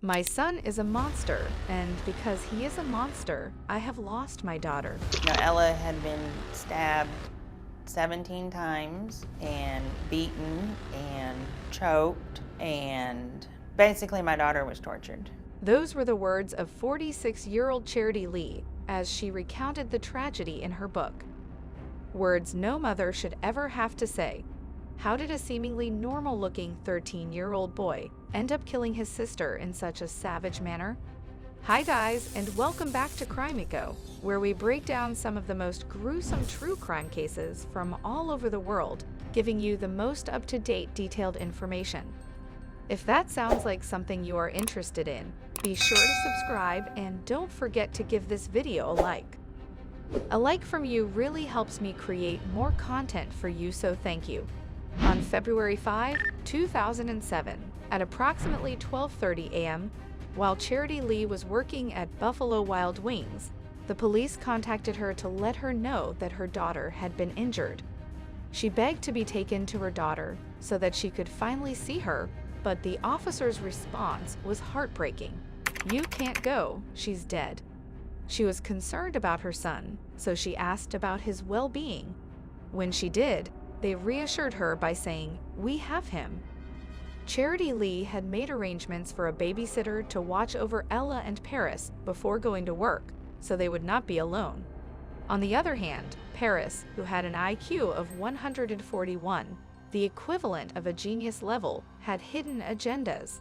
My son is a monster, and because he is a monster, I have lost my daughter. Now, Ella had been stabbed 17 times and beaten and choked, and basically my daughter was tortured. Those were the words of 46-year-old Charity Lee as she recounted the tragedy in her book. Words no mother should ever have to say. How did a seemingly normal-looking 13-year-old boy end up killing his sister in such a savage manner? Hi guys, and welcome back to Crimeco, where we break down some of the most gruesome true crime cases from all over the world, giving you the most up-to-date detailed information. If that sounds like something you are interested in, be sure to subscribe and don't forget to give this video a like. A like from you really helps me create more content for you, so thank you. On February 5, 2007, at approximately 12:30 a.m., while Charity Lee was working at Buffalo Wild Wings, the police contacted her to let her know that her daughter had been injured. She begged to be taken to her daughter so that she could finally see her, but the officer's response was heartbreaking. "You can't go, she's dead." She was concerned about her son, so she asked about his well-being. When she did, they reassured her by saying, "We have him." Charity Lee had made arrangements for a babysitter to watch over Ella and Paris before going to work, so they would not be alone. On the other hand, Paris, who had an IQ of 141, the equivalent of a genius level, had hidden agendas.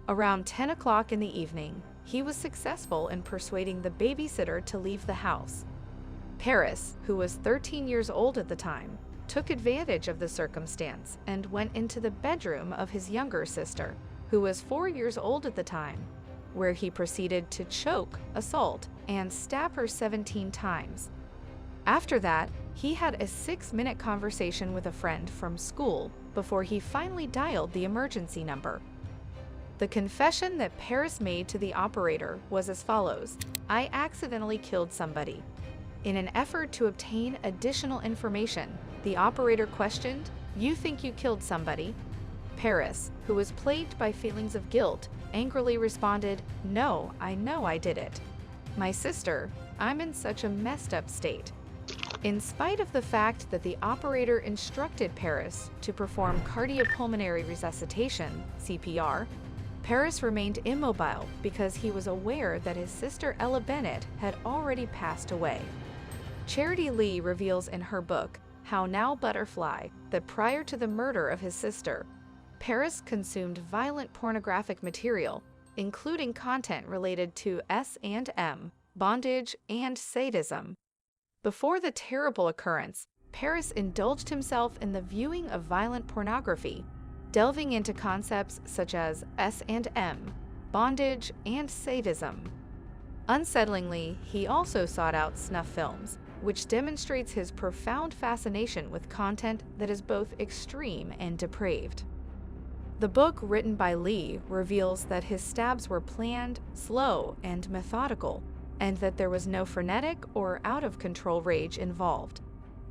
Around 10 o'clock in the evening, he was successful in persuading the babysitter to leave the house. Paris, who was 13 years old at the time, took advantage of the circumstance and went into the bedroom of his younger sister, who was 4 years old at the time, where he proceeded to choke, assault, and stab her 17 times. After that, he had a 6-minute conversation with a friend from school before he finally dialed the emergency number. The confession that Paris made to the operator was as follows: "I accidentally killed somebody." In an effort to obtain additional information, the operator questioned, "You think you killed somebody?" Paris, who was plagued by feelings of guilt, angrily responded, "No, I know I did it. My sister, I'm in such a messed up state." In spite of the fact that the operator instructed Paris to perform cardiopulmonary resuscitation, CPR, Paris remained immobile because he was aware that his sister Ella Bennett had already passed away. Charity Lee reveals in her book, How Now Butterfly, that prior to the murder of his sister, Paris consumed violent pornographic material, including content related to S&M, bondage, and sadism. Before the terrible occurrence, Paris indulged himself in the viewing of violent pornography, delving into concepts such as S&M, bondage, and sadism. Unsettlingly, he also sought out snuff films, which demonstrates his profound fascination with content that is both extreme and depraved. The book written by Lee reveals that his stabs were planned, slow, and methodical, and that there was no frenetic or out-of-control rage involved.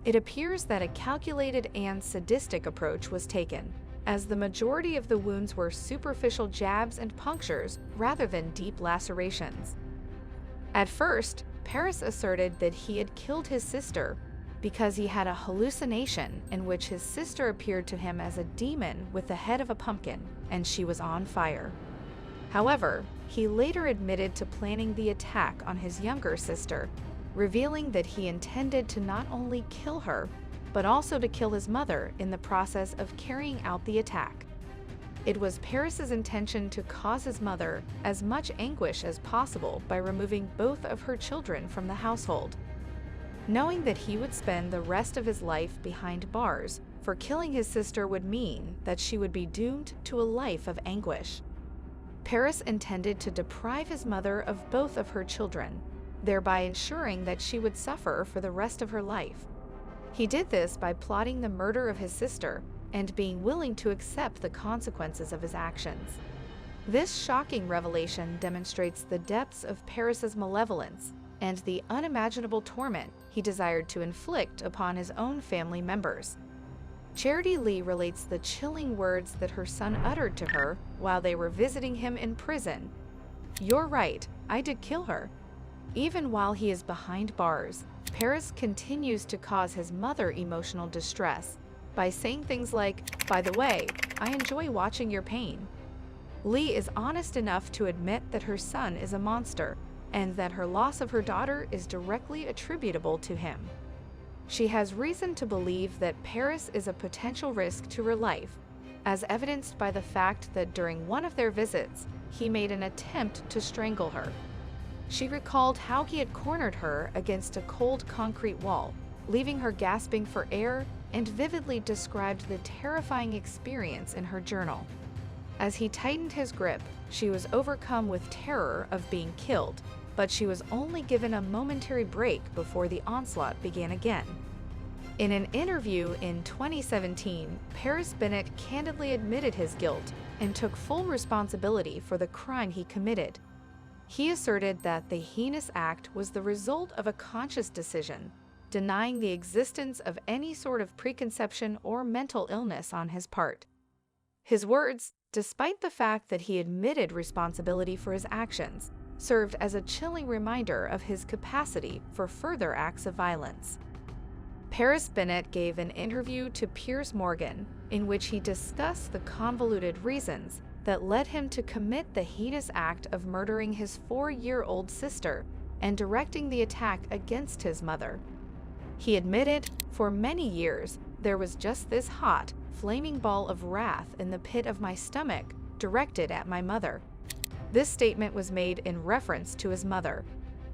It appears that a calculated and sadistic approach was taken, as the majority of the wounds were superficial jabs and punctures rather than deep lacerations. At first, Paris asserted that he had killed his sister because he had a hallucination in which his sister appeared to him as a demon with the head of a pumpkin, and she was on fire. However, he later admitted to planning the attack on his younger sister, revealing that he intended to not only kill her, but also to kill his mother in the process of carrying out the attack. It was Paris's intention to cause his mother as much anguish as possible by removing both of her children from the household. Knowing that he would spend the rest of his life behind bars, for killing his sister would mean that she would be doomed to a life of anguish. Paris intended to deprive his mother of both of her children, thereby ensuring that she would suffer for the rest of her life. He did this by plotting the murder of his sister and being willing to accept the consequences of his actions. This shocking revelation demonstrates the depths of Paris's malevolence and the unimaginable torment he desired to inflict upon his own family members. Charity Lee relates the chilling words that her son uttered to her while they were visiting him in prison "You're right, I did kill her." Even while he is behind bars, Paris continues to cause his mother emotional distress by saying things like, "By the way, I enjoy watching your pain." Lee is honest enough to admit that her son is a monster and that her loss of her daughter is directly attributable to him. She has reason to believe that Paris is a potential risk to her life, as evidenced by the fact that during one of their visits, he made an attempt to strangle her. She recalled how he had cornered her against a cold concrete wall, leaving her gasping for air, and vividly described the terrifying experience in her journal. As he tightened his grip, she was overcome with terror of being killed, but she was only given a momentary break before the onslaught began again. In an interview in 2017, Paris Bennett candidly admitted his guilt and took full responsibility for the crime he committed. He asserted that the heinous act was the result of a conscious decision, denying the existence of any sort of preconception or mental illness on his part. His words, despite the fact that he admitted responsibility for his actions, served as a chilling reminder of his capacity for further acts of violence. Paris Bennett gave an interview to Piers Morgan in which he discussed the convoluted reasons that led him to commit the heinous act of murdering his 4-year-old sister and directing the attack against his mother. He admitted, "For many years, there was just this hot, flaming ball of wrath in the pit of my stomach directed at my mother." This statement was made in reference to his mother.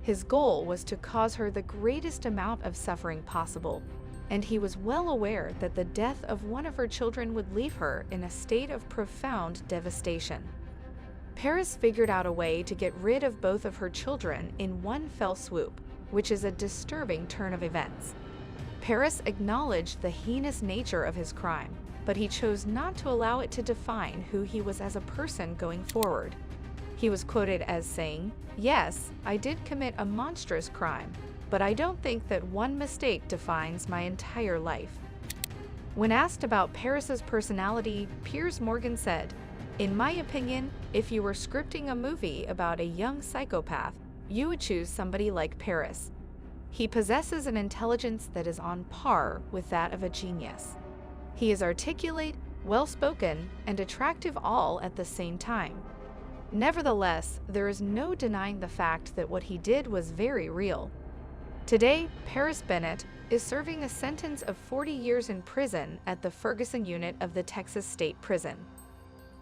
His goal was to cause her the greatest amount of suffering possible, and he was well aware that the death of one of her children would leave her in a state of profound devastation. Paris figured out a way to get rid of both of her children in one fell swoop, which is a disturbing turn of events. Paris acknowledged the heinous nature of his crime, but he chose not to allow it to define who he was as a person going forward. He was quoted as saying, "Yes, I did commit a monstrous crime, but I don't think that one mistake defines my entire life." When asked about Paris's personality, Piers Morgan said, "In my opinion, if you were scripting a movie about a young psychopath, you would choose somebody like Paris. He possesses an intelligence that is on par with that of a genius. He is articulate, well-spoken, and attractive all at the same time. Nevertheless, there is no denying the fact that what he did was very real." Today, Paris Bennett is serving a sentence of 40 years in prison at the Ferguson unit of the Texas State Prison.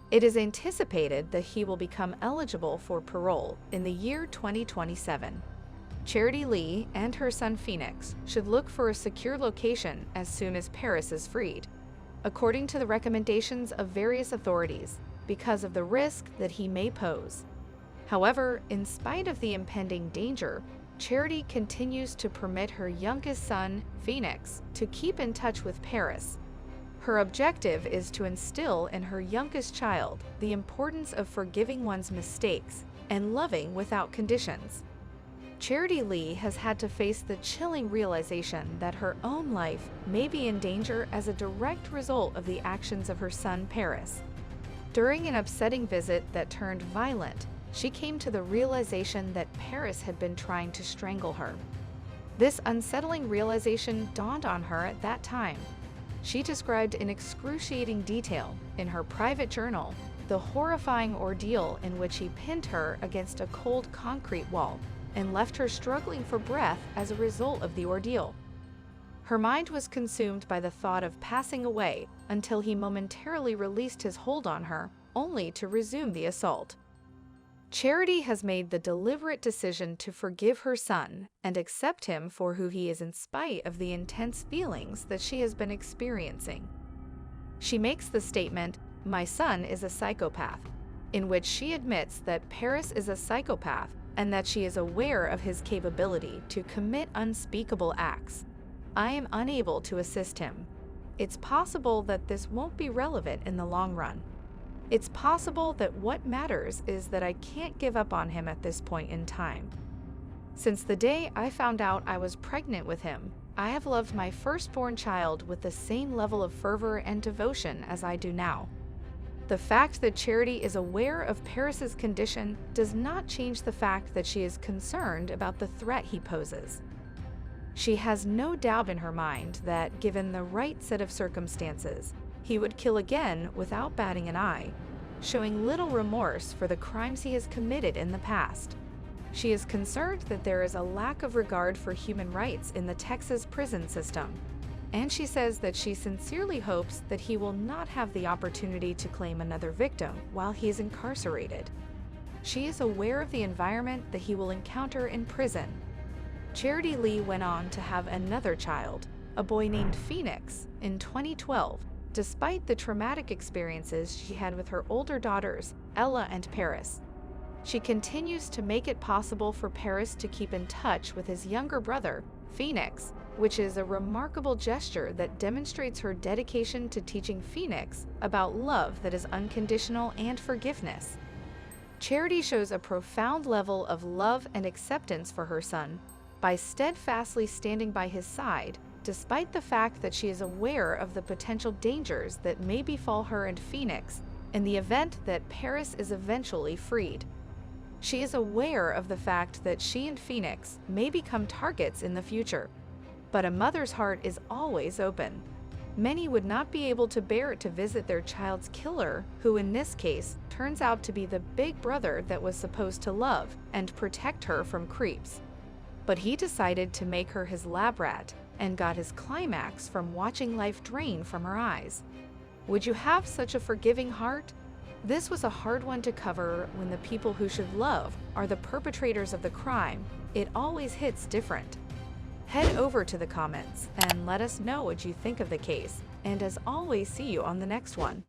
It is anticipated that he will become eligible for parole in the year 2027. Charity Lee and her son Phoenix should look for a secure location as soon as Paris is freed, according to the recommendations of various authorities, because of the risk that he may pose. However, in spite of the impending danger, Charity continues to permit her youngest son, Phoenix, to keep in touch with Paris. Her objective is to instill in her youngest child the importance of forgiving one's mistakes and loving without conditions. Charity Lee has had to face the chilling realization that her own life may be in danger as a direct result of the actions of her son, Paris. During an upsetting visit that turned violent, she came to the realization that Paris had been trying to strangle her. This unsettling realization dawned on her at that time. She described in excruciating detail, in her private journal, the horrifying ordeal in which he pinned her against a cold concrete wall and left her struggling for breath as a result of the ordeal. Her mind was consumed by the thought of passing away until he momentarily released his hold on her, only to resume the assault. Charity has made the deliberate decision to forgive her son and accept him for who he is in spite of the intense feelings that she has been experiencing. She makes the statement, "My son is a psychopath," in which she admits that Paris is a psychopath and that she is aware of his capability to commit unspeakable acts. "I am unable to assist him. It's possible that this won't be relevant in the long run. It's possible that what matters is that I can't give up on him at this point in time. Since the day I found out I was pregnant with him, I have loved my firstborn child with the same level of fervor and devotion as I do now. The fact that Charity is aware of Paris's condition does not change the fact that she is concerned about the threat he poses. She has no doubt in her mind that, given the right set of circumstances, he would kill again without batting an eye, showing little remorse for the crimes he has committed in the past. She is concerned that there is a lack of regard for human rights in the Texas prison system, and she says that she sincerely hopes that he will not have the opportunity to claim another victim while he is incarcerated. She is aware of the environment that he will encounter in prison. Charity Lee went on to have another child, a boy named Phoenix, in 2012, despite the traumatic experiences she had with her older daughters, Ella and Paris. She continues to make it possible for Paris to keep in touch with his younger brother, Phoenix, which is a remarkable gesture that demonstrates her dedication to teaching Phoenix about love that is unconditional and forgiveness. Charity shows a profound level of love and acceptance for her son by steadfastly standing by his side, despite the fact that she is aware of the potential dangers that may befall her and Phoenix in the event that Paris is eventually freed. She is aware of the fact that she and Phoenix may become targets in the future, but a mother's heart is always open. Many would not be able to bear it to visit their child's killer, who in this case turns out to be the big brother that was supposed to love and protect her from creeps. But he decided to make her his lab rat and got his climax from watching life drain from her eyes. Would you have such a forgiving heart? This was a hard one to cover when the people who should love are the perpetrators of the crime. It always hits different. Head over to the comments and let us know what you think of the case, and as always, see you on the next one.